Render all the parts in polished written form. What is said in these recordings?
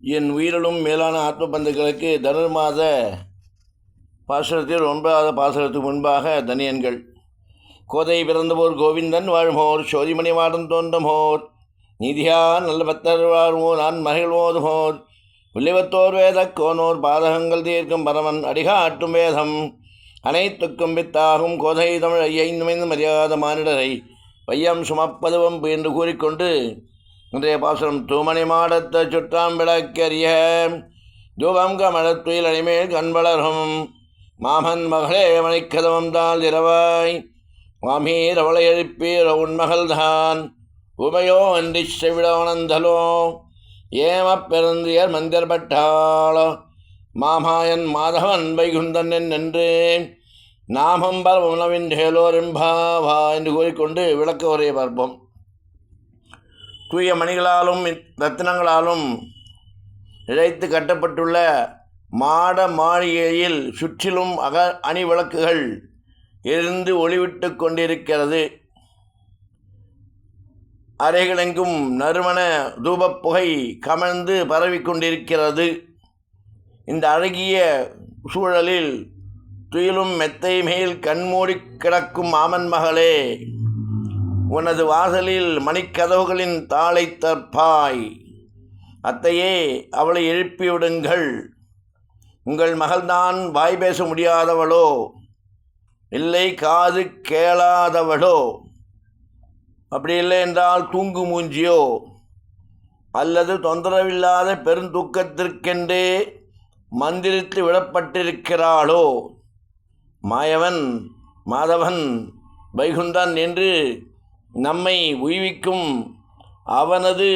என் உயிரிலும் மேலான ஆத்ம பந்துக்களுக்கு தனுர்மாத பாசுரத்தில் 9வது பாசுரத்துக்கு முன்பாக தனியன்கள். கோதை பிறந்தபோர் கோவிந்தன் வாழ்மோர், சோதிமணி மாடம் தோன்றமோர், நீதியா நல்ல பத்தர் வாழ்மோர், நான் மகிழ்வோதுமோர், உள்ளிவத்தோர் வேத கோனோர், பாதகங்கள் தீர்க்கும் பரமன் அடிகாட்டும் வேதம் அனைத்துக்கும் வித்தாகும் கோதை தமிழ் ஐயைந்து மரியாத மானிடரை பையம் சுமப்பதுவம் என்று கூறிக்கொண்டு இன்றைய பாசுரம். தூமணி மாடத்த சுற்றாம் விளக்கரிய தூபம் கமலத்துயில் அணிமேல் கண்வளரும் மாமன் மகளே மணிக்கதவம் தாள் இரவாய் மாமீர் அவளை எழுப்பீர் உன்மகள்தான் உமையோ அன்றி செவிடவனந்தலோ ஏமப் பெருந்தியர் மந்திரப்பட்டாளோ மாமாயன் மாதவன் வைகுந்தன் என்று நாமம் பல உணவின் ஹேலோரெம்பாவா என்று கூறிக்கொண்டு விளக்க உரையை பார்ப்போம். தூய மணிகளாலும் ரத்தினங்களாலும் இழைத்து கட்டப்பட்டுள்ள மாட மாளிகையில் சுற்றிலும் அணி விளக்குகள் எரிந்து ஒளிவிட்டு கொண்டிருக்கிறது. அறைகளெங்கும் நறுமண தூபப்புகை கமழ்ந்து பரவி கொண்டிருக்கிறது. இந்த அழகிய சூழலில் துயிலும் மெத்தை மேல் கண்மூடி கிடக்கும் மாமன் மகளே, உனது வாசலில் மணிக்கதவுகளின் தாளை தற்பாய். அத்தையே, அவளை எழுப்பிவிடுங்கள். உங்கள் மகள்தான் வாய் பேச முடியாதவளோ, இல்லை காது கேளாதவளோ, அப்படி இல்லை என்றால் தூங்கு மூஞ்சியோ, அல்லது தொந்தரவில்லாத பெருந்தூக்கத்திற்கென்றே மந்திரித்து விடப்பட்டிருக்கிறாளோ, மாயவன் மாதவன் வைகுந்தன் என்று நம்மை உய்விக்கும் அவனது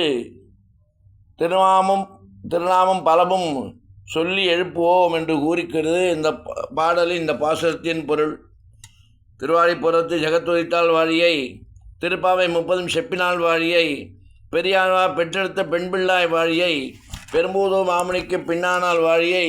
திருநாமம் பலமும் சொல்லி எழுப்புவோம் என்று கூறிக்கிறது இந்த பாடலின் இந்த பாசுரத்தின் பொருள். திருவாரிப்புறத்து ஜெகத்துரைத்தாள் வாழியை, திருப்பாவை 30 செப்பினாள் வாழியை, பெரியாழ்வார் பெற்றெடுத்த பெண்பிள்ளாய் வாழியை, பெரும்பூதோ மாமணிக்கு பின்னானால் வாழியை,